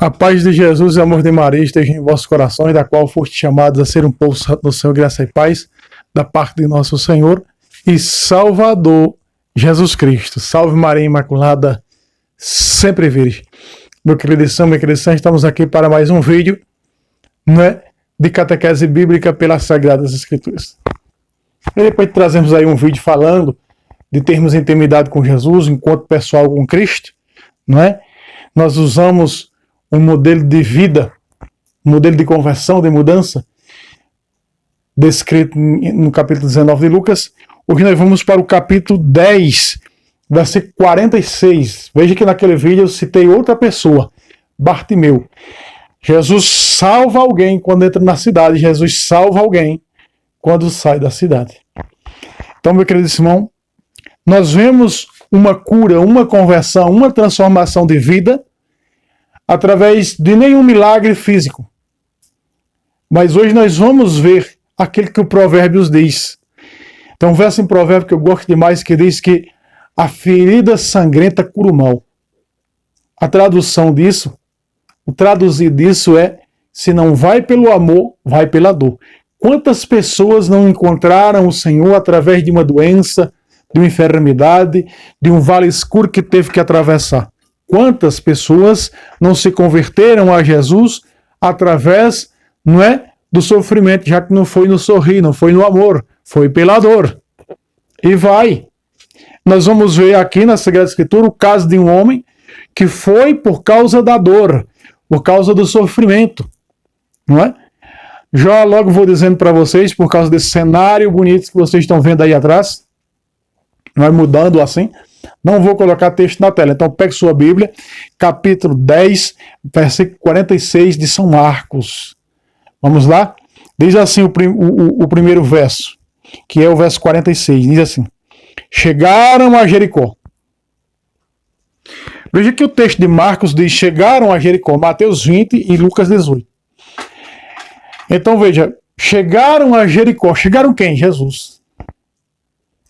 A paz de Jesus e o amor de Maria esteja em vossos corações, da qual foste chamados a ser um povo santo do Senhor, graça e paz, da parte de nosso Senhor e Salvador Jesus Cristo. Salve Maria Imaculada, sempre virgem. Meu querido irmão, minha querida irmã, estamos aqui para mais um vídeo, de catequese bíblica pelas Sagradas Escrituras. E depois trazemos aí um vídeo falando de termos intimidade com Jesus, encontro pessoal com Cristo, Nós usamos um modelo de vida, um modelo de conversão, de mudança, descrito no capítulo 19 de Lucas. Hoje nós vamos para o capítulo 10, versículo 46. Veja que naquele vídeo eu citei outra pessoa, Bartimeu. Jesus salva alguém quando entra na cidade, Jesus salva alguém quando sai da cidade. Então, meu querido irmão, nós vemos uma cura, uma conversão, uma transformação de vida através de nenhum milagre físico. Mas hoje nós vamos ver aquilo que o Provérbios diz. Então, um verso em Provérbio que eu gosto demais, que diz que a ferida sangrenta cura o mal. A tradução disso, o traduzir disso é: se não vai pelo amor, vai pela dor. Quantas pessoas não encontraram o Senhor através de uma doença, de uma enfermidade, de um vale escuro que teve que atravessar? Quantas pessoas não se converteram a Jesus através, do sofrimento, já que não foi no sorrir, não foi no amor, foi pela dor. E vai. Nós vamos ver aqui na Sagrada Escritura o caso de um homem que foi por causa da dor, por causa do sofrimento, Já logo vou dizendo para vocês, por causa desse cenário bonito que vocês estão vendo aí atrás, mudando assim, não vou colocar texto na tela. Então pegue sua Bíblia, capítulo 10, versículo 46 de São Marcos. Vamos lá? Diz assim o primeiro verso, que é o verso 46, diz assim: chegaram a Jericó. Veja que o texto de Marcos diz chegaram a Jericó, Mateus 20 e Lucas 18. Então veja, chegaram a Jericó. Chegaram quem? Jesus.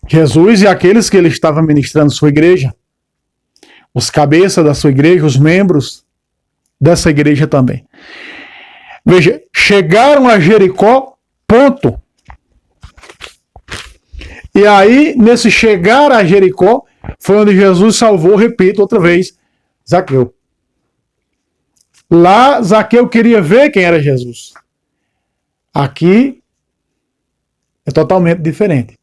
Jesus e aqueles que ele estava ministrando sua igreja, os cabeças da sua igreja, os membros dessa igreja também. Veja, chegaram a Jericó, ponto. E aí, nesse chegar a Jericó, foi onde Jesus salvou, repito outra vez, Zaqueu. Lá, Zaqueu queria ver quem era Jesus. Aqui é totalmente diferente.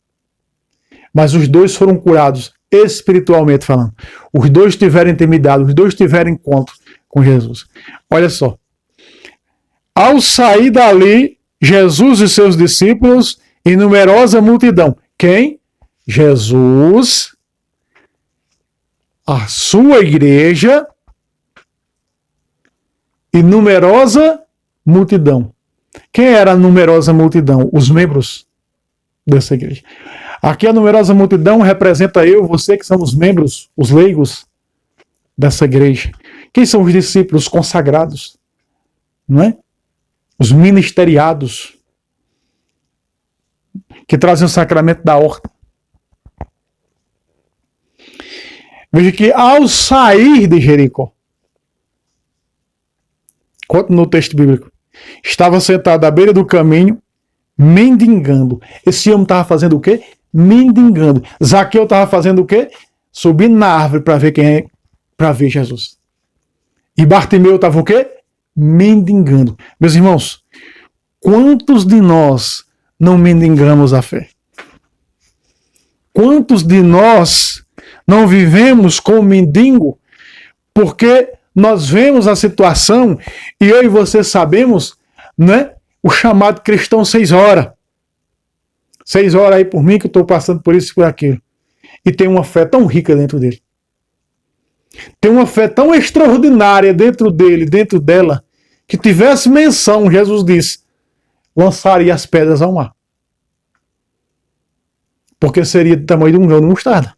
Mas os dois foram curados espiritualmente falando. Os dois tiveram intimidade, os dois tiveram encontro com Jesus. Olha só. Ao sair dali, Jesus e seus discípulos e numerosa multidão. Quem? Jesus, a sua igreja e numerosa multidão. Quem era a numerosa multidão? Os membros dessa igreja. Aqui a numerosa multidão representa eu, você que somos membros, os leigos dessa igreja. Quem são os discípulos consagrados? Os ministeriados que trazem o sacramento da horta. Veja que ao sair de Jericó, continua o texto bíblico, estava sentado à beira do caminho, mendigando. Esse homem estava fazendo o quê? Mendigando. Zaqueu estava fazendo o quê? Subindo na árvore para ver quem é, para ver Jesus. E Bartimeu estava o quê? Mendigando. Meus irmãos, quantos de nós não mendigamos a fé? Quantos de nós não vivemos como mendigo porque nós vemos a situação e eu e você sabemos, o chamado cristão 6 horas. 6 horas aí por mim que eu estou passando por isso e por aquilo. E tem uma fé tão rica dentro dele. Tem uma fé tão extraordinária dentro dele, dentro dela, que tivesse menção, Jesus disse, lançaria as pedras ao mar. Porque seria do tamanho de um grão de mostarda.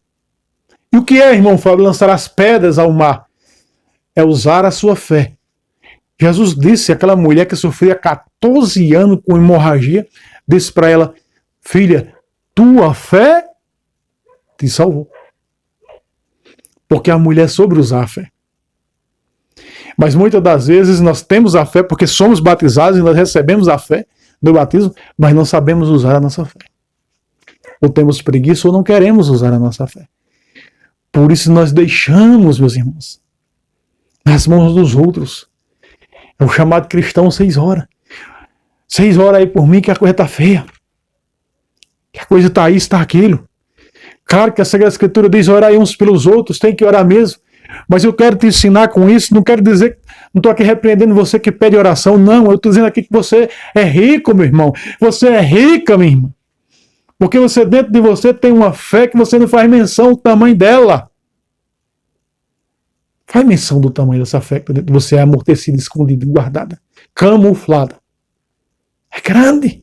E o que é, irmão Fábio, lançar as pedras ao mar? É usar a sua fé. Jesus disse àquela mulher que sofria 14 anos com hemorragia, disse para ela: filha, tua fé te salvou. Porque a mulher soube usar a fé. Mas muitas das vezes nós temos a fé porque somos batizados e nós recebemos a fé do batismo, mas não sabemos usar a nossa fé. Ou temos preguiça ou não queremos usar a nossa fé. Por isso nós deixamos, meus irmãos, nas mãos dos outros. É o chamado cristão 6 horas. 6 horas aí por mim que a coisa está feia. Que a coisa está isso, está aquilo. Claro que a Sagrada Escritura diz orar uns pelos outros, tem que orar mesmo. Mas eu quero te ensinar com isso, não quero dizer, não estou aqui repreendendo você que pede oração, não. Eu estou dizendo aqui que você é rico, meu irmão. Você é rica, minha irmã. Porque você, dentro de você, tem uma fé que você não faz menção do tamanho dela. Faz menção do tamanho dessa fé que dentro de você é amortecida, escondida, guardada, camuflada. É grande.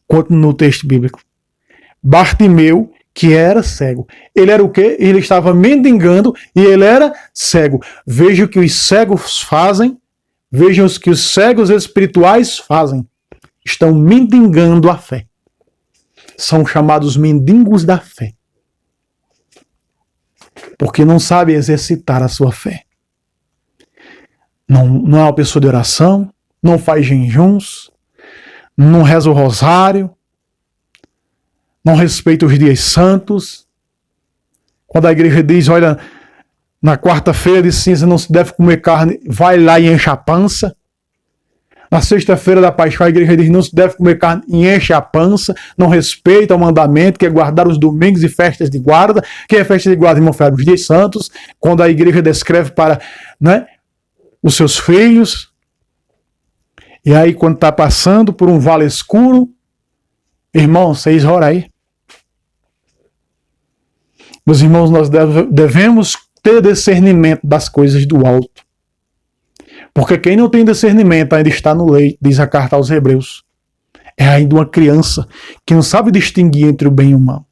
Continua no texto bíblico. Bartimeu, que era cego. Ele era o quê? Ele estava mendigando e ele era cego. Veja o que os cegos fazem. Vejam o que os cegos espirituais fazem. Estão mendigando a fé. São chamados mendigos da fé. Porque não sabem exercitar a sua fé. Não é uma pessoa de oração, não faz jejuns, não reza o rosário, não respeita os dias santos. Quando a igreja diz, olha, na quarta-feira de cinza não se deve comer carne, vai lá e enche a pança. Na sexta-feira da paixão a igreja diz, não se deve comer carne e enche a pança, não respeita o mandamento, que é guardar os domingos e festas de guarda. Que é festa de guarda, irmão, os dias santos, quando a igreja descreve para, né, os seus filhos. E aí quando está passando por um vale escuro, irmão, 6 horas aí. Meus irmãos, nós devemos ter discernimento das coisas do alto. Porque quem não tem discernimento ainda está no leito, diz a carta aos Hebreus. É ainda uma criança que não sabe distinguir entre o bem e o mal.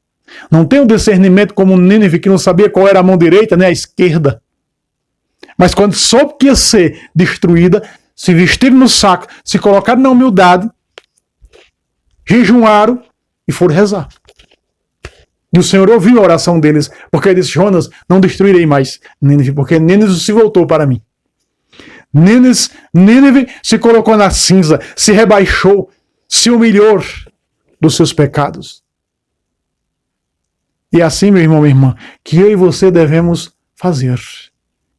Não tem um discernimento como Nínive, que não sabia qual era a mão direita nem a esquerda. Mas quando soube que ia ser destruída, se vestiram no saco, se colocaram na humildade, jejuaram e foram rezar. E o Senhor ouviu a oração deles, porque ele disse, Jonas, não destruirei mais Nínive, porque Nínive se voltou para mim. Nínive se colocou na cinza, se rebaixou, se humilhou dos seus pecados. E assim, meu irmão, minha irmã, que eu e você devemos fazer.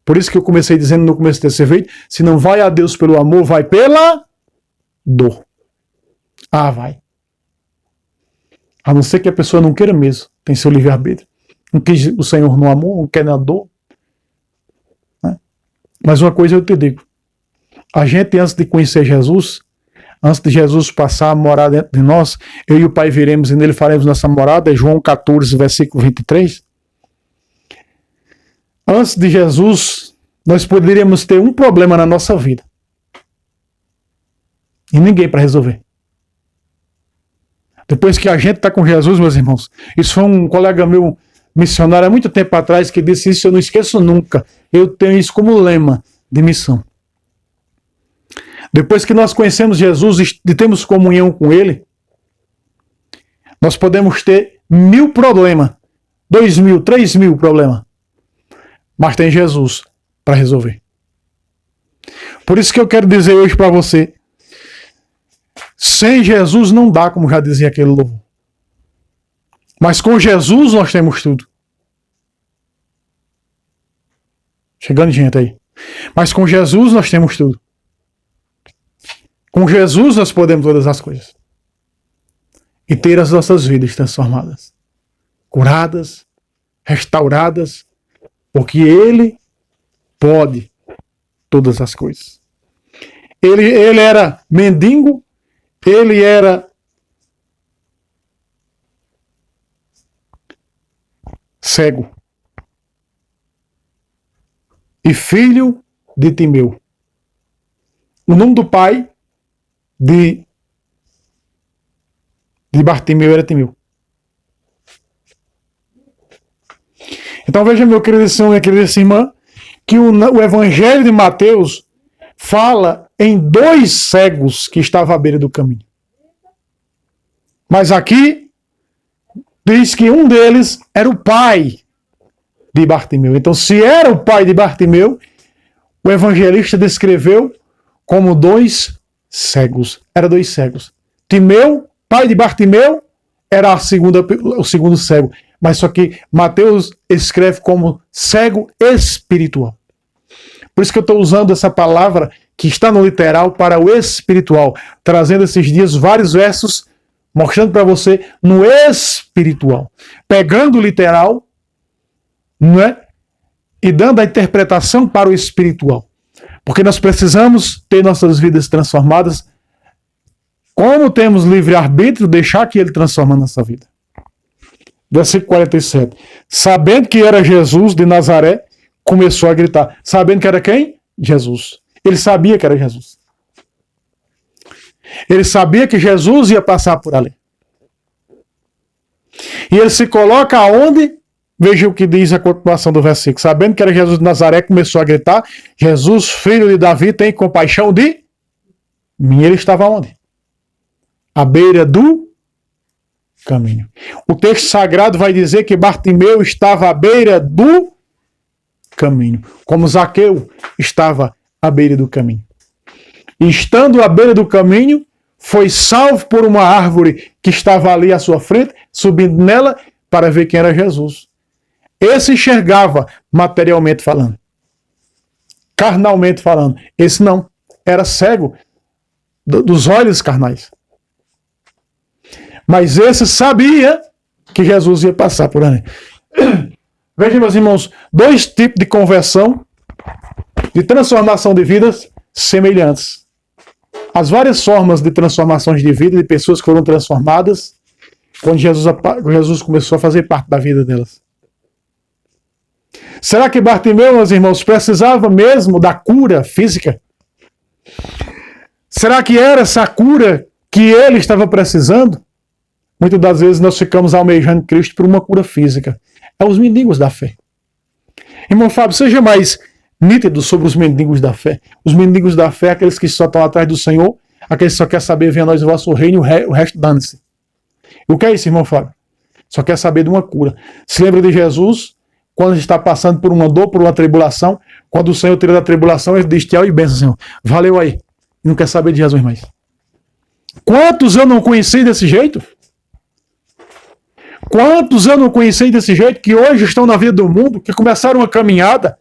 Por isso que eu comecei dizendo no começo desse vídeo, se não vai a Deus pelo amor, vai pela dor. Ah, vai. A não ser que a pessoa não queira mesmo, tem seu livre-arbítrio. Não quis o Senhor no amor, não quer na dor. Né? Mas uma coisa eu te digo, a gente antes de conhecer Jesus, antes de Jesus passar a morar dentro de nós, eu e o Pai viremos e nele faremos nossa morada, é João 14, versículo 23. Antes de Jesus, nós poderíamos ter um problema na nossa vida. E ninguém para resolver. Depois que a gente está com Jesus, meus irmãos, isso foi um colega meu, missionário, há muito tempo atrás, que disse isso, eu não esqueço nunca. Eu tenho isso como lema de missão. Depois que nós conhecemos Jesus e temos comunhão com Ele, nós podemos ter 1000 problemas, 2000, 3000 problemas. Mas tem Jesus para resolver. Por isso que eu quero dizer hoje para você, sem Jesus não dá, como já dizia aquele louvor. Mas com Jesus nós temos tudo. Chegando gente aí. Mas com Jesus nós temos tudo. Com Jesus nós podemos todas as coisas. E ter as nossas vidas transformadas. Curadas, restauradas, porque Ele pode todas as coisas. Ele era mendigo, ele era cego e filho de Timeu. O nome do pai de Bartimeu era Timeu. Então veja, meu querido irmão, minha querida irmã, que o Evangelho de Mateus fala em 2 cegos que estavam à beira do caminho. Mas aqui diz que um deles era o pai de Bartimeu. Então, se era o pai de Bartimeu, o evangelista descreveu como dois cegos. Era dois cegos. Timeu, pai de Bartimeu, era o segundo cego. Mas só que Mateus escreve como cego espiritual. Por isso que eu estou usando essa palavra que está no literal para o espiritual, trazendo esses dias vários versos, mostrando para você no espiritual. Pegando o literal, não é? E dando a interpretação para o espiritual. Porque nós precisamos ter nossas vidas transformadas. Como temos livre-arbítrio, deixar que ele transforme a nossa vida. Versículo 47. Sabendo que era Jesus de Nazaré, começou a gritar. Sabendo que era quem? Jesus. Ele sabia que era Jesus. Ele sabia que Jesus ia passar por ali. E ele se coloca aonde? Veja o que diz a continuação do versículo. Sabendo que era Jesus de Nazaré, começou a gritar: Jesus, filho de Davi, tem compaixão de mim. Ele estava onde? À beira do caminho. O texto sagrado vai dizer que Bartimeu estava à beira do caminho, como Zaqueu estava à beira do caminho. E estando à beira do caminho, foi salvo por uma árvore que estava ali à sua frente, subindo nela para ver quem era Jesus. Esse enxergava materialmente falando, carnalmente falando. Esse não, era cego dos olhos carnais. Mas esse sabia que Jesus ia passar por ali. Vejam, meus irmãos, dois tipos de conversão, de transformação de vidas semelhantes. As várias formas de transformações de vida de pessoas que foram transformadas quando Jesus começou a fazer parte da vida delas. Será que Bartimeu, meus irmãos, precisava mesmo da cura física? Será que era essa cura que ele estava precisando? Muitas das vezes nós ficamos almejando Cristo por uma cura física. É os mendigos da fé. Irmão Fábio, seja mais nítido sobre os mendigos da fé. Os mendigos da fé, aqueles que só estão atrás do Senhor, aqueles que só querem saber, venha a nós o vosso reino, o resto dane-se. O que é isso, irmão Fábio? Só quer saber de uma cura. Se lembra de Jesus, quando a gente está passando por uma dor, por uma tribulação, quando o Senhor tira da tribulação, ele diz: tchau e benção, Senhor. Valeu aí. E não quer saber de Jesus mais. Quantos eu não conheci desse jeito? Quantos eu não conheci desse jeito que hoje estão na vida do mundo, que começaram uma caminhada,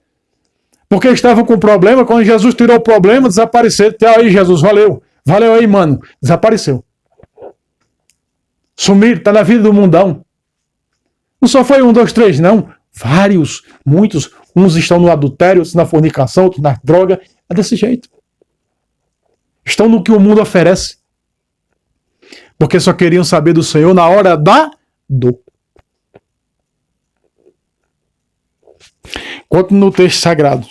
porque estavam com problema, quando Jesus tirou o problema, desapareceram. Tchau aí, Jesus, valeu. Valeu aí, mano. Desapareceu. Sumiram, está na vida do mundão. Não só foi 1, 2, 3, não. Vários, muitos. Uns estão no adultério, outros na fornicação, outros na droga. É desse jeito. Estão no que o mundo oferece. Porque só queriam saber do Senhor na hora da dor. Quanto no texto sagrado.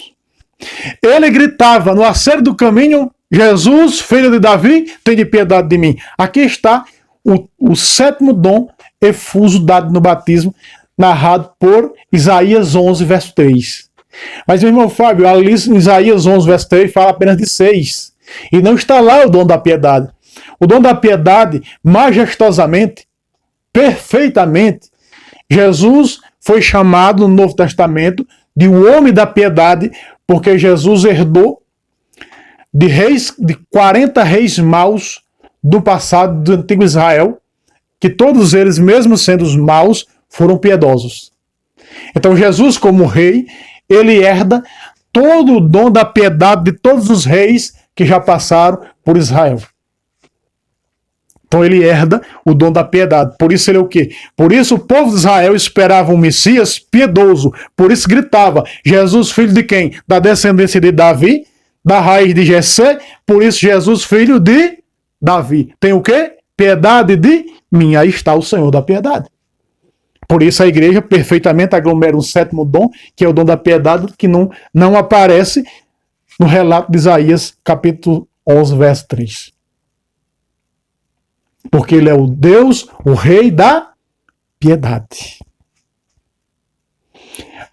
Ele gritava no aceiro do caminho: Jesus, filho de Davi, tem de piedade de mim. Aqui está o sétimo dom efuso dado no batismo, narrado por Isaías 11, verso 3. Mas, meu irmão Fábio, ali em Isaías 11, verso 3, fala apenas de 6. E não está lá o dom da piedade. O dom da piedade, majestosamente, perfeitamente, Jesus foi chamado no Novo Testamento de um homem da piedade, porque Jesus herdou de 40 reis maus do passado do antigo Israel, que todos eles, mesmo sendo os maus, foram piedosos. Então Jesus, como rei, ele herda todo o dom da piedade de todos os reis que já passaram por Israel. Então ele herda o dom da piedade. Por isso ele é o quê? Por isso o povo de Israel esperava um Messias piedoso. Por isso gritava: Jesus, filho de quem? Da descendência de Davi, da raiz de Jessé. Por isso Jesus, filho de Davi. Tem o quê? Piedade de mim. Aí está o Senhor da piedade. Por isso a igreja perfeitamente aglomera um sétimo dom, que é o dom da piedade, que não aparece no relato de Isaías, capítulo 11, verso 3. Porque ele é o Deus, o rei da piedade.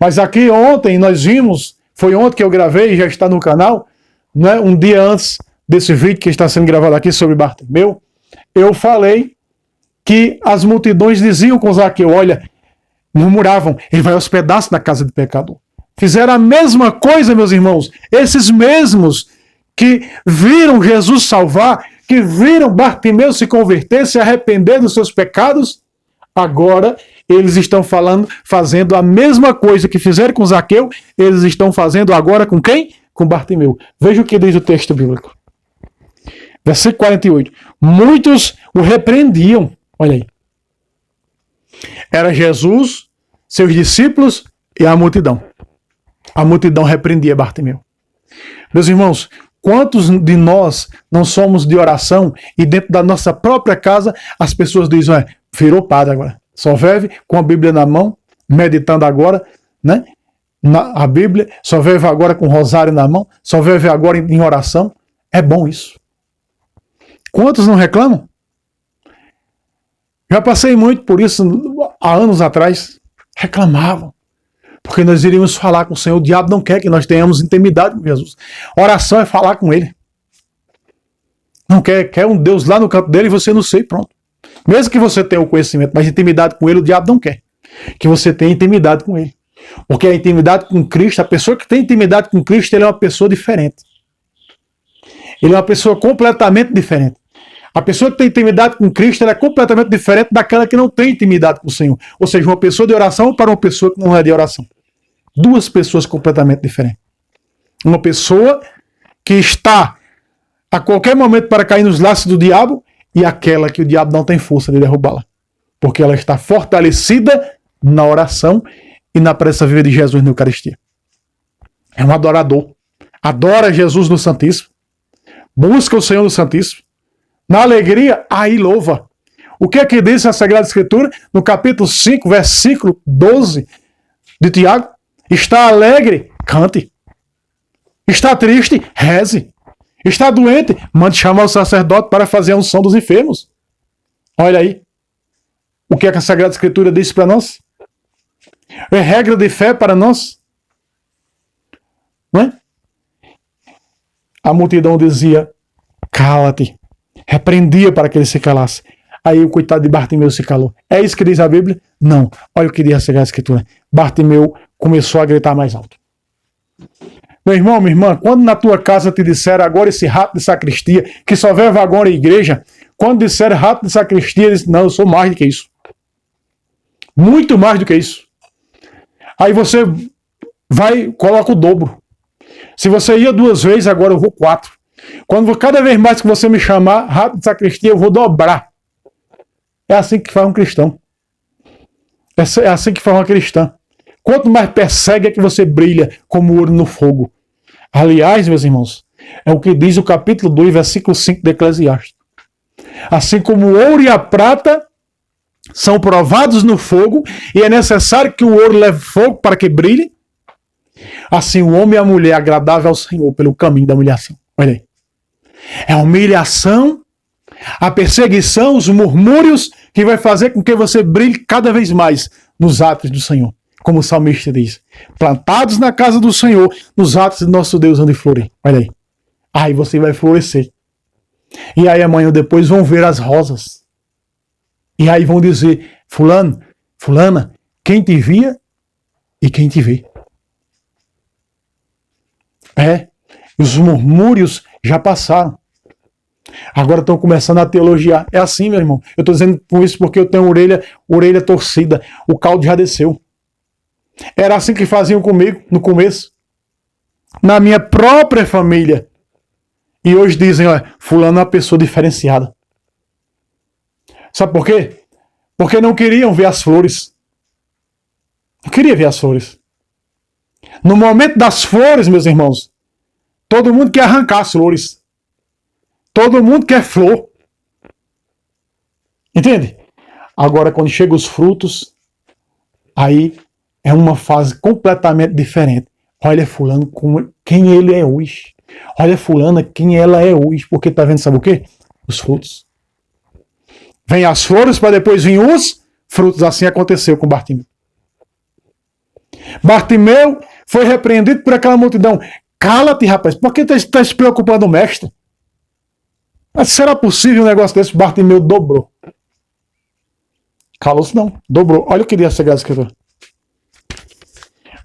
Mas aqui ontem nós vimos, foi ontem que eu gravei, já está no canal, né, um dia antes desse vídeo que está sendo gravado aqui sobre Bartimeu, eu falei que as multidões diziam com Zaqueu: olha, Murmuravam, ele vai hospedar-se na casa de pecador. Fizeram a mesma coisa, meus irmãos. Esses mesmos que viram Jesus salvar, que viram Bartimeu se converter, se arrepender dos seus pecados, agora eles estão fazendo a mesma coisa que fizeram com Zaqueu, eles estão fazendo agora com quem? Com Bartimeu. Veja o que diz o texto bíblico. Versículo 48. Muitos o repreendiam. Olha aí. Era Jesus, seus discípulos e a multidão. A multidão repreendia Bartimeu. Meus irmãos, quantos de nós não somos de oração e dentro da nossa própria casa as pessoas dizem, virou padre agora. Só vive com a Bíblia na mão, meditando agora, né? A Bíblia, só vive agora com o rosário na mão, só vive agora em oração. É bom isso. Quantos não reclamam? Já passei muito por isso há anos atrás. Reclamavam. Porque nós iríamos falar com o Senhor. O diabo não quer que nós tenhamos intimidade com Jesus. Oração é falar com Ele. Não quer um Deus lá no canto dele e você não sei, pronto. Mesmo que você tenha o conhecimento, mas intimidade com Ele, o diabo não quer. Que você tenha intimidade com Ele. Porque a intimidade com Cristo, a pessoa que tem intimidade com Cristo, ele é uma pessoa diferente. Ele é uma pessoa completamente diferente. A pessoa que tem intimidade com Cristo, ela é completamente diferente daquela que não tem intimidade com o Senhor. Ou seja, uma pessoa de oração para uma pessoa que não é de oração. Duas pessoas completamente diferentes. Uma pessoa que está a qualquer momento para cair nos laços do diabo e aquela que o diabo não tem força de derrubá-la. Porque ela está fortalecida na oração e na presença viva de Jesus na Eucaristia. É um adorador. Adora Jesus no Santíssimo. Busca o Senhor no Santíssimo. Na alegria, aí louva. O que é que diz a Sagrada Escritura? No capítulo 5, versículo 12 de Tiago. Está alegre? Cante. Está triste? Reze. Está doente? Mande chamar o sacerdote para fazer a unção dos enfermos. Olha aí. O que é que a Sagrada Escritura diz para nós? É regra de fé para nós. Não é? A multidão dizia, cala-te. Repreendia para que ele se calasse. Aí o coitado de Bartimeu se calou. É isso que diz a Bíblia? Não. Olha o que diz a Sagrada Escritura. Bartimeu começou a gritar mais alto. Meu irmão, minha irmã, quando na tua casa te disseram agora esse rato de sacristia, que só vive agora a igreja, quando disseram rato de sacristia, eles não, eu sou mais do que isso. Muito mais do que isso. Aí você vai, coloca o dobro. Se você ia 2 vezes, agora eu vou 4. Quando cada vez mais que você me chamar rato de sacristia, eu vou dobrar. É assim que faz um cristão. É assim que faz uma cristã. Quanto mais persegue é que você brilha como ouro no fogo. Aliás, meus irmãos, é o que diz o capítulo 2, versículo 5 de Eclesiastes. Assim como o ouro e a prata são provados no fogo, e é necessário que o ouro leve fogo para que brilhe, assim o homem e a mulher agradável ao Senhor pelo caminho da humilhação. Olha aí. É a humilhação, a perseguição, os murmúrios que vai fazer com que você brilhe cada vez mais nos atos do Senhor. Como o salmista diz, plantados na casa do Senhor, nos atos do nosso Deus onde florir. Olha aí. Aí você vai florescer. E aí amanhã depois vão ver as rosas. E aí vão dizer, fulano, fulana, quem te via e quem te vê. Os murmúrios já passaram. Agora estão começando a teologiar. É assim, meu irmão. Eu estou dizendo isso porque eu tenho orelha torcida. O caldo já desceu. Era assim que faziam comigo no começo. Na minha própria família. E hoje dizem, olha, fulano é uma pessoa diferenciada. Sabe por quê? Porque não queriam ver as flores. Não queria ver as flores. No momento das flores, meus irmãos, todo mundo quer arrancar as flores. Todo mundo quer flor. Entende? Agora, quando chegam os frutos, aí é uma fase completamente diferente. Olha fulano quem ele é hoje. Olha fulana quem ela é hoje. Porque tá vendo, sabe o quê? Os frutos. Vem as flores para depois vir os frutos. Assim aconteceu com Bartimeu. Bartimeu foi repreendido por aquela multidão. Cala-te, rapaz. Por que está se preocupando o mestre? Mas será possível um negócio desse? Bartimeu dobrou. Calou-se não. Dobrou. Olha o que diz a Sagrada Escritura.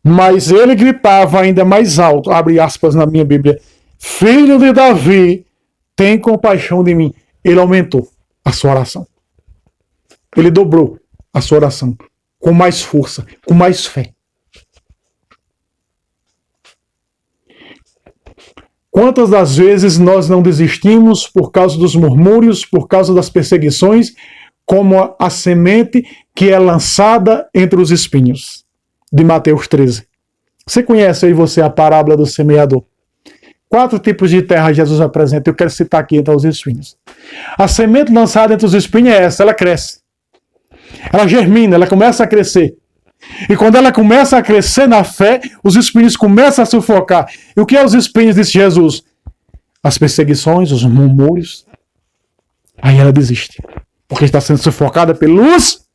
Mas ele gritava ainda mais alto, abre aspas na minha Bíblia, filho de Davi, tem compaixão de mim. Ele aumentou a sua oração. Ele dobrou a sua oração com mais força, com mais fé. Quantas das vezes nós não desistimos por causa dos murmúrios, por causa das perseguições, como a semente que é lançada entre os espinhos, de Mateus 13. Você conhece aí você a parábola do semeador? 4 tipos de terra Jesus apresenta, eu quero citar aqui entre os espinhos. A semente lançada entre os espinhos é essa, ela cresce. Ela germina, ela começa a crescer. E quando ela começa a crescer na fé, os espinhos começam a sufocar. E o que é os espinhos, disse Jesus? As perseguições, os murmúrios. Aí ela desiste. Porque está sendo sufocada pelos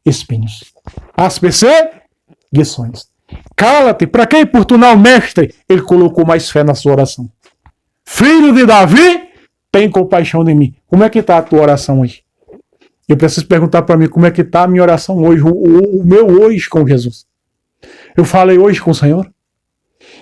espinhos. As perseguições. Cala-te, para quem importunar o mestre? Ele colocou mais fé na sua oração. Filho de Davi, tem compaixão de mim. Como é que está a tua oração hoje? Eu preciso perguntar para mim como é que está a minha oração hoje, o meu hoje com Jesus. Eu falei hoje com o Senhor?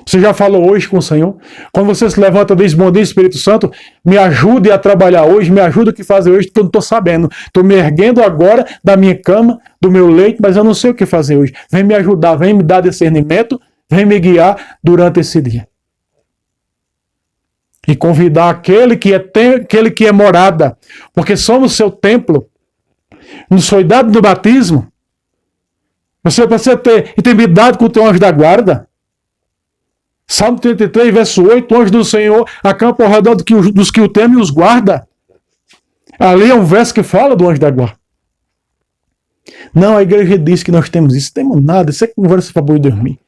Você já falou hoje com o Senhor? Quando você se levanta, diz, bom dia, Espírito Santo, me ajude a trabalhar hoje, me ajude a fazer hoje, porque eu não estou sabendo. Estou me erguendo agora da minha cama, do meu leito, mas eu não sei o que fazer hoje. Vem me ajudar, vem me dar discernimento, vem me guiar durante esse dia. E convidar aquele que é morada, porque somos seu templo. Nos foi dado no batismo. Você precisa ter intimidade com o teu anjo da guarda. Salmo 33, verso 8, o anjo do Senhor acampa ao redor dos que o temem e os guarda. Ali é um verso que fala do anjo da guarda. Não, a igreja diz que nós temos isso. Não temos nada, isso é conversa para boi dormir.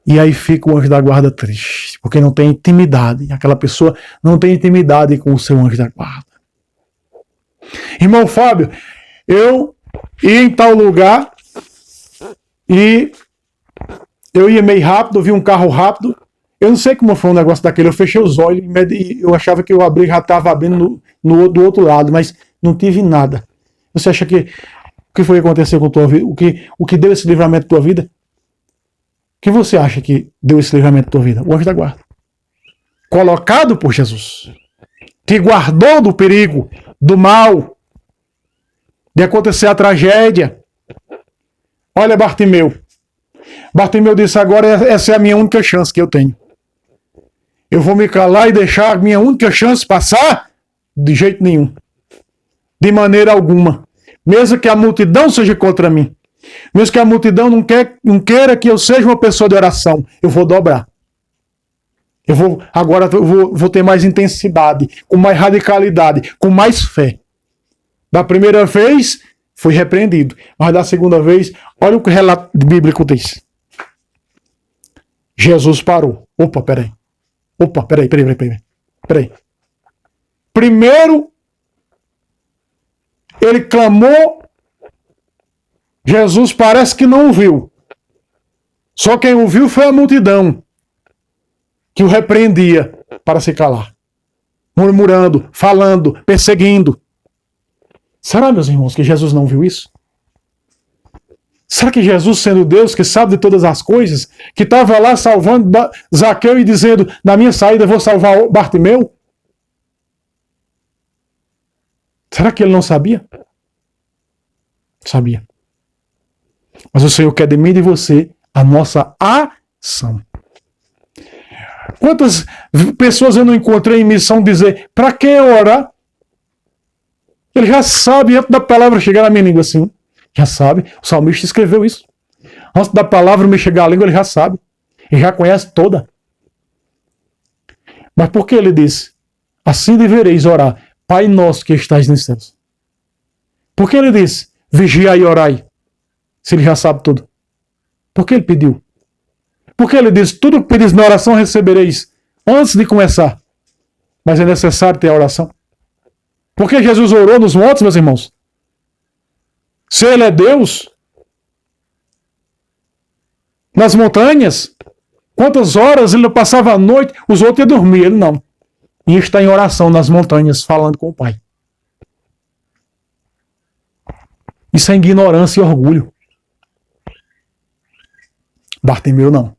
E aí fica o anjo da guarda triste, porque não tem intimidade. Aquela pessoa não tem intimidade com o seu anjo da guarda. Irmão Fábio, eu ia em tal lugar e eu ia meio rápido, vi um carro rápido. Eu não sei como foi um negócio daquele. Eu fechei os olhos e eu achava que eu abri, já estava abrindo do outro lado, mas não tive nada. Você acha que o que foi que aconteceu com a tua vida? O que deu esse livramento à tua vida? O que você acha que deu esse livramento à tua vida? O anjo da guarda. Colocado por Jesus. Te guardou do perigo, do mal, de acontecer a tragédia. Olha Bartimeu. Bartimeu disse, agora essa é a minha única chance que eu tenho. Eu vou me calar e deixar a minha única chance passar? De jeito nenhum. De maneira alguma. Mesmo que a multidão seja contra mim. Mesmo que a multidão não queira que eu seja uma pessoa de oração. Eu vou dobrar. Agora eu vou ter mais intensidade, com mais radicalidade, com mais fé. Da primeira vez, fui repreendido. Mas da segunda vez, olha o que o relato bíblico diz. Jesus parou. Opa, peraí. Primeiro, ele clamou. Jesus parece que não ouviu. Só quem ouviu foi a multidão, que o repreendia para se calar. Murmurando, falando, perseguindo. Será, meus irmãos, que Jesus não viu isso? Será que Jesus, sendo Deus, que sabe de todas as coisas, que estava lá salvando Zaqueu e dizendo, na minha saída eu vou salvar Bartimeu? Será que ele não sabia? Sabia. Mas o Senhor quer de mim e de você a nossa ação. Quantas pessoas eu não encontrei em missão dizer, para que orar? Ele já sabe, antes da palavra chegar na minha língua assim. Já sabe. O salmista escreveu isso. Antes da palavra me chegar à língua, ele já sabe. Ele já conhece toda. Mas por que ele disse? Assim devereis orar. Pai nosso que estais nos céus. Por que ele disse? Vigiai e orai. Se ele já sabe tudo. Por que ele pediu? Porque ele disse, tudo que pedis na oração recebereis. Antes de começar. Mas é necessário ter a oração. Por que Jesus orou nos montes, meus irmãos? Se ele é Deus, nas montanhas, quantas horas ele passava a noite, os outros iam dormir, ele não. E está em oração nas montanhas, falando com o Pai. Isso é ignorância e orgulho. Bartimeu não.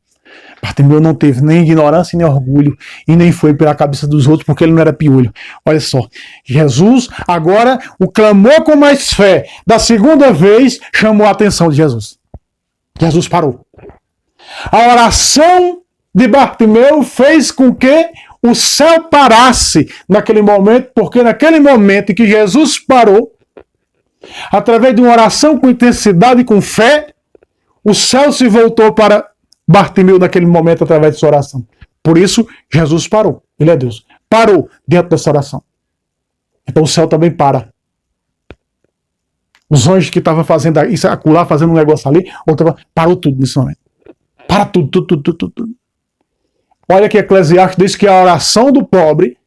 Bartimeu não teve nem ignorância, nem orgulho, e nem foi pela cabeça dos outros, porque ele não era piolho. Olha só, Jesus agora o clamou com mais fé. Da segunda vez, chamou a atenção de Jesus. Jesus parou. A oração de Bartimeu fez com que o céu parasse naquele momento, porque naquele momento em que Jesus parou, através de uma oração com intensidade e com fé, o céu se voltou para Bartimeu naquele momento através de sua oração. Por isso, Jesus parou. Ele é Deus. Parou diante dessa oração. Então o céu também para. Os anjos que estavam fazendo isso, acolá, fazendo um negócio ali, parou tudo nesse momento. Para tudo. Olha que Eclesiastes diz que a oração do pobre,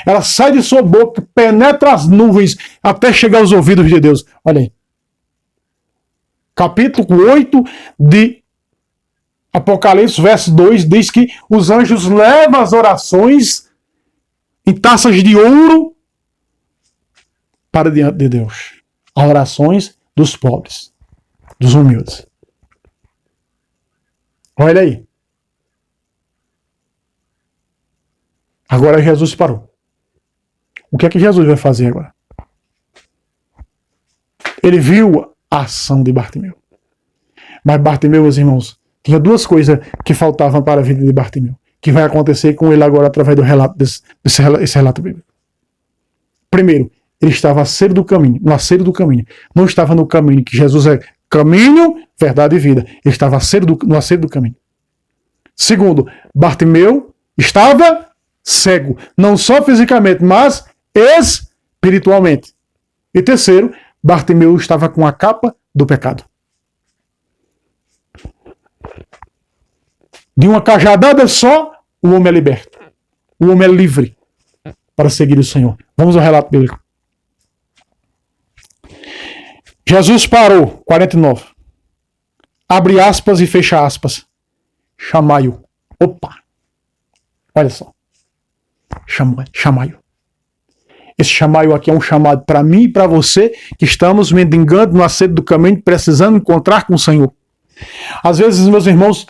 ela sai de sua boca, penetra as nuvens até chegar aos ouvidos de Deus. Olha aí. Capítulo 8 de Apocalipse, verso 2, diz que os anjos levam as orações em taças de ouro para diante de Deus. As orações dos pobres, dos humildes. Olha aí. Agora Jesus parou. O que é que Jesus vai fazer agora? Ele viu a ação de Bartimeu. Mas Bartimeu, meus irmãos, tinha duas coisas que faltavam para a vida de Bartimeu, que vai acontecer com ele agora através do relato desse relato bíblico. Primeiro, ele estava aceiro do caminho, no aceiro do caminho. Não estava no caminho, que Jesus é caminho, verdade e vida. Ele estava no aceiro do caminho. Segundo, Bartimeu estava cego, não só fisicamente, mas espiritualmente. E terceiro, Bartimeu estava com a capa do pecado. De uma cajadada só, o homem é liberto. O homem é livre para seguir o Senhor. Vamos ao relato bíblico. Jesus parou, 49. Abre aspas e fecha aspas. Chamai-o. Opa! Olha só. Chamai-o. Esse chamai-o aqui é um chamado para mim e para você que estamos mendigando no acesso do caminho, precisando encontrar com o Senhor. Às vezes, meus irmãos,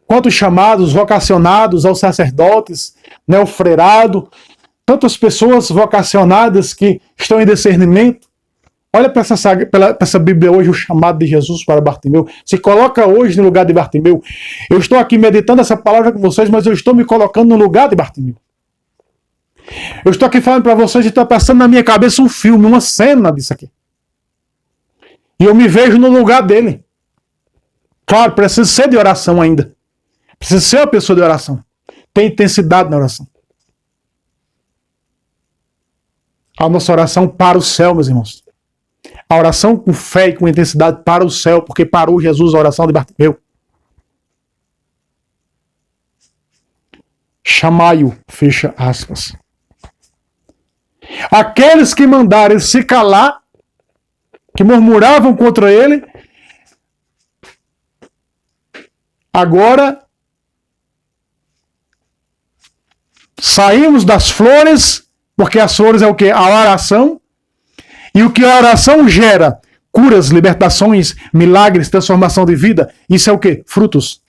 quantos chamados vocacionados aos sacerdotes, né, o freirado, tantas pessoas vocacionadas que estão em discernimento. Olha para essa Bíblia hoje, o chamado de Jesus para Bartimeu. Se coloca hoje no lugar de Bartimeu. Eu estou aqui meditando essa palavra com vocês, mas eu estou me colocando no lugar de Bartimeu. Eu estou aqui falando para vocês e está passando na minha cabeça um filme, uma cena disso aqui. E eu me vejo no lugar dele. Claro, precisa ser de oração ainda. Precisa ser uma pessoa de oração. Tem intensidade na oração. A nossa oração para o céu, meus irmãos. A oração com fé e com intensidade para o céu, porque parou Jesus a oração de Bartimeu. Chamai-o, fecha aspas. Aqueles que mandaram se calar, que murmuravam contra ele, agora saímos das flores, porque as flores é o que? A oração. E o que a oração gera? Curas, libertações, milagres, transformação de vida. Isso é o que? Frutos.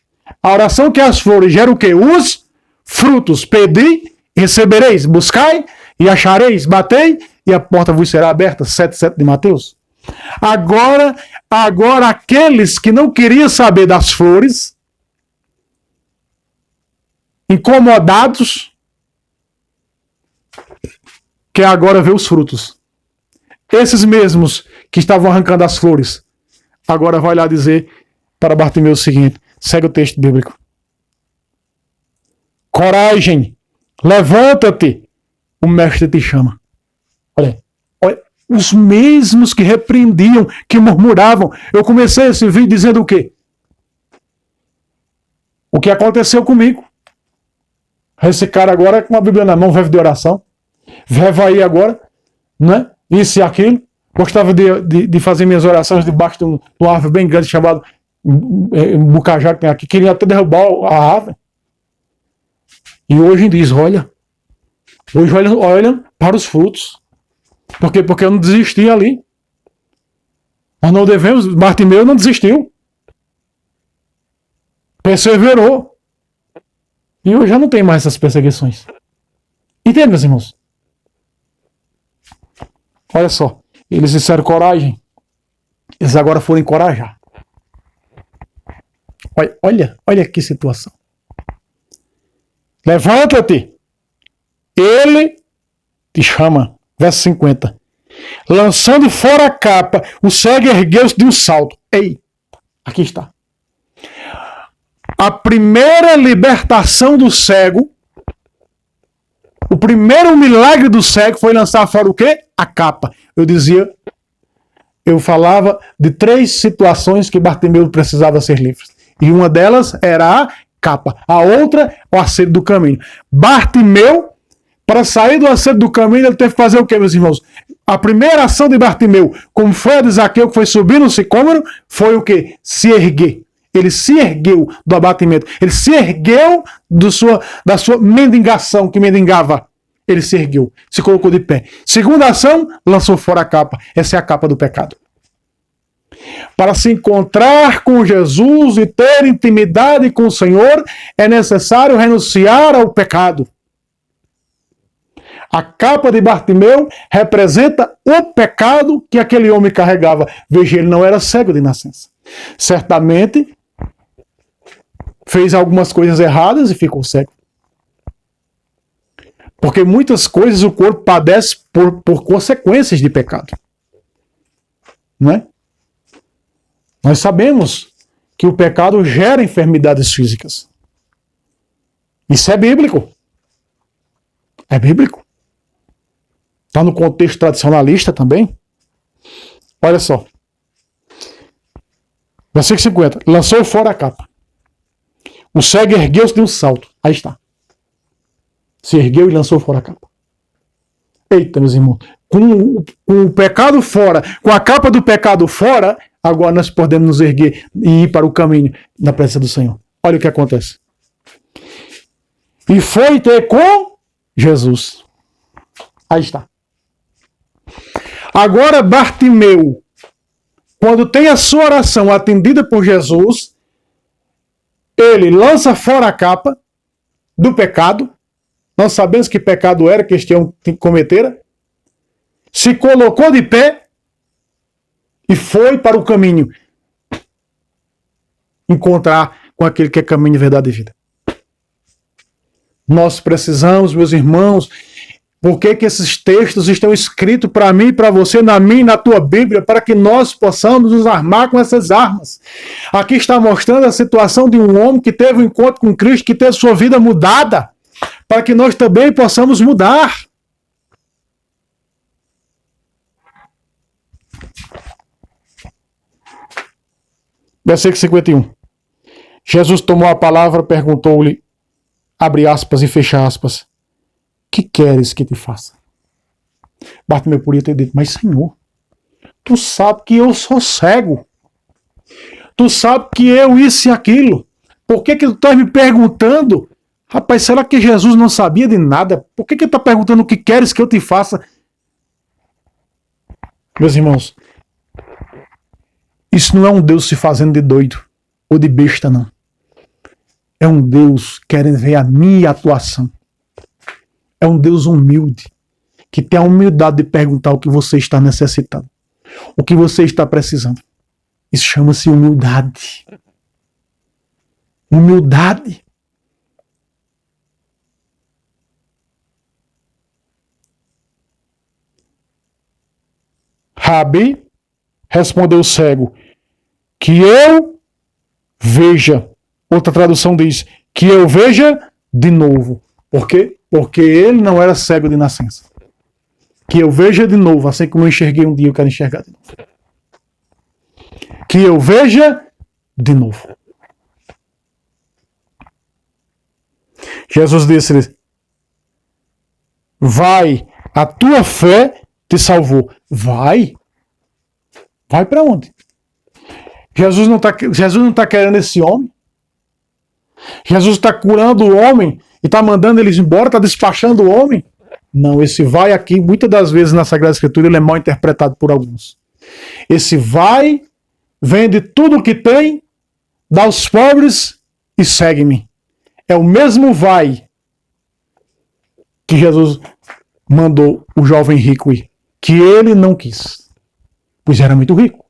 A oração que as flores gera o que? Os frutos. Pedi, recebereis. Buscai e achareis. Batei e a porta vos será aberta. 7:7 de Mateus. Agora aqueles que não queriam saber das flores, incomodados, quer agora ver os frutos. Esses mesmos que estavam arrancando as flores, agora vai lá dizer para Bartimeu o seguinte, segue o texto bíblico. Coragem, levanta-te, o mestre te chama. Olha, os mesmos que repreendiam, que murmuravam. Eu comecei esse vídeo dizendo o quê? O que aconteceu comigo. Esse cara agora com a Bíblia na mão, vive de oração. Vive aí agora, né? Isso e aquilo. Gostava de fazer minhas orações debaixo de uma árvore bem grande chamado Bucajá que tem aqui. Queria até derrubar a árvore. E hoje diz, olha para os frutos. Por quê? Porque eu não desisti ali. Nós não devemos, Bartimeu não desistiu. perseverou. E hoje já não tem mais essas perseguições. Entende, meus irmãos? Olha só, eles disseram coragem. Eles agora foram encorajar. Olha que situação. Levanta-te. Ele te chama. Verso 50. Lançando fora a capa, o cego ergueu-se de um salto. Ei, aqui está. A primeira libertação do cego, o primeiro milagre do cego foi lançar fora o quê? A capa. Eu falava de 3 situações que Bartimeu precisava ser livre. E uma delas era a capa. A outra, o acerto do caminho. Bartimeu, para sair do acerto do caminho, ele teve que fazer o quê, meus irmãos? A primeira ação de Bartimeu, como foi a de Zaqueu, que foi subir no sicômoro, foi o quê? Se erguer. Ele se ergueu do abatimento. Ele se ergueu da sua mendigação, que mendigava. Ele se ergueu, se colocou de pé. Segunda ação, lançou fora a capa. Essa é a capa do pecado. Para se encontrar com Jesus e ter intimidade com o Senhor, é necessário renunciar ao pecado. A capa de Bartimeu representa o pecado que aquele homem carregava. Veja, ele não era cego de nascença. Certamente fez algumas coisas erradas e ficou cego. Porque muitas coisas o corpo padece por consequências de pecado. Não é? Nós sabemos que o pecado gera enfermidades físicas. Isso é bíblico. É bíblico. Está no contexto tradicionalista também. Olha só. Versículo 50. Lançou fora a capa. O cego ergueu-se de um salto. Aí está. Se ergueu e lançou fora a capa. Eita, meus irmãos. Com o pecado fora, com a capa do pecado fora, agora nós podemos nos erguer e ir para o caminho na presença do Senhor. Olha o que acontece. E foi ter com Jesus. Aí está. Agora Bartimeu, quando tem a sua oração atendida por Jesus, ele lança fora a capa do pecado. Nós sabemos que pecado era que este homem cometera. Se colocou de pé e foi para o caminho encontrar com aquele que é caminho, verdade e vida. Nós precisamos, meus irmãos, por que esses textos estão escritos para mim e para você, na minha e na tua Bíblia, para que nós possamos nos armar com essas armas. Aqui está mostrando a situação de um homem que teve um encontro com Cristo, que teve sua vida mudada, para que nós também possamos mudar. Versículo 51. Jesus tomou a palavra, perguntou-lhe, abre aspas e fecha aspas, que queres que te faça? Bartimeu podia ter dito, mas Senhor, tu sabe que eu sou cego. Tu sabe que eu isso e aquilo. Por que tu estás me perguntando? Rapaz, será que Jesus não sabia de nada? Por que ele está perguntando o que queres que eu te faça? Meus irmãos, isso não é um Deus se fazendo de doido ou de besta, não. É um Deus querendo ver a minha atuação. É um Deus humilde, que tem a humildade de perguntar o que você está necessitando, o que você está precisando. Isso chama-se humildade. Humildade. Rabi, respondeu o cego, que eu veja. Outra tradução diz, que eu veja de novo. Por quê? Porque ele não era cego de nascença. Que eu veja de novo, assim como eu enxerguei um dia, eu quero enxergar de novo. Que eu veja de novo. Jesus disse-lhe, vai, a tua fé te salvou. Vai. Vai para onde? Jesus não está querendo esse homem. Jesus está curando o homem e está mandando eles embora, está despachando o homem. Não, esse vai aqui, muitas das vezes na Sagrada Escritura, ele é mal interpretado por alguns. Esse vai, vende tudo o que tem, dá aos pobres e segue-me. É o mesmo vai que Jesus mandou o jovem rico ir, que ele não quis, pois era muito rico.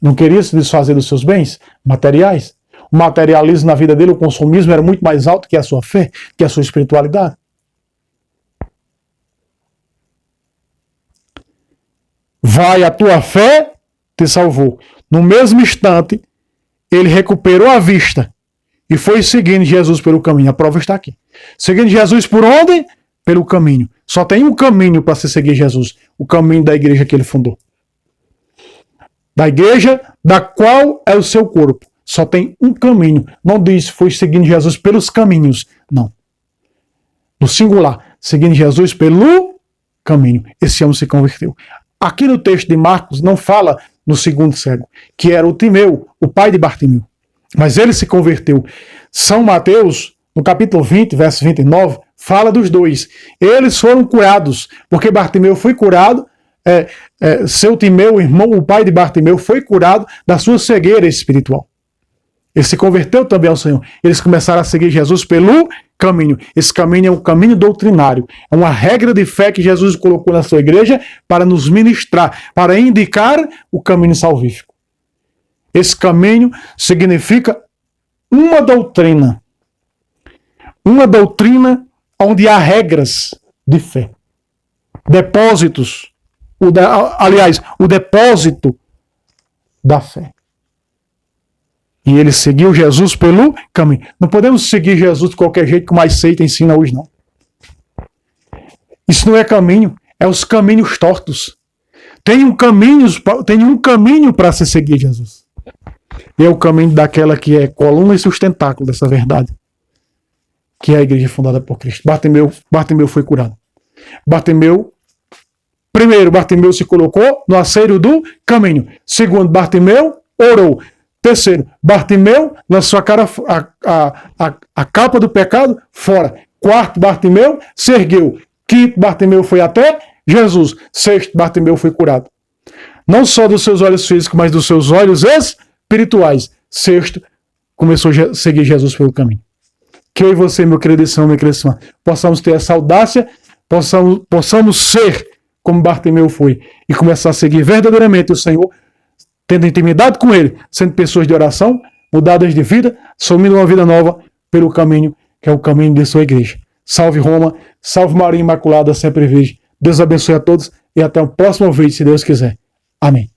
Não queria se desfazer dos seus bens materiais. O materialismo na vida dele, o consumismo era muito mais alto que a sua fé, que a sua espiritualidade. Vai, a tua fé te salvou. No mesmo instante, ele recuperou a vista e foi seguindo Jesus pelo caminho. A prova está aqui. Seguindo Jesus por onde? Pelo caminho. Só tem um caminho para se seguir Jesus. O caminho da igreja que ele fundou. Da igreja da qual é o seu corpo. Só tem um caminho. Não diz foi seguindo Jesus pelos caminhos. Não. No singular. Seguindo Jesus pelo caminho. Esse homem se converteu. Aqui no texto de Marcos não fala no segundo cego, que era o Timeu, o pai de Bartimeu. Mas ele se converteu. São Mateus, no capítulo 20, verso 29, fala dos dois. Eles foram curados, porque Bartimeu foi curado, seu Timeu, o irmão, o pai de Bartimeu, foi curado da sua cegueira espiritual. Ele se converteu também ao Senhor. Eles começaram a seguir Jesus pelo caminho. Esse caminho é um caminho doutrinário. É uma regra de fé que Jesus colocou na sua igreja para nos ministrar, para indicar o caminho salvífico. Esse caminho significa uma doutrina. Uma doutrina onde há regras de fé. Depósitos. O depósito da fé. E ele seguiu Jesus pelo caminho. Não podemos seguir Jesus de qualquer jeito, como a seita ensina hoje, não. Isso não é caminho, é os caminhos tortos. Tem um caminho para se seguir Jesus. E é o caminho daquela que é coluna e sustentáculo dessa verdade. Que é a igreja fundada por Cristo. Bartimeu foi curado. Primeiro, Bartimeu se colocou no aceiro do caminho. Segundo, Bartimeu orou. Terceiro, Bartimeu lançou a capa do pecado fora. Quarto, Bartimeu se ergueu. Quinto, Bartimeu foi até Jesus. Sexto, Bartimeu foi curado. Não só dos seus olhos físicos, mas dos seus olhos espirituais. Sexto, começou a seguir Jesus pelo caminho. Que eu e você, meu querido irmão, minha querida irmã, possamos ter essa audácia, possamos ser como Bartimeu foi e começar a seguir verdadeiramente o Senhor, tendo intimidade com Ele, sendo pessoas de oração, mudadas de vida, assumindo uma vida nova pelo caminho, que é o caminho de sua igreja. Salve Roma, salve Maria Imaculada, sempre virgem. Deus abençoe a todos e até o próximo vídeo, se Deus quiser. Amém.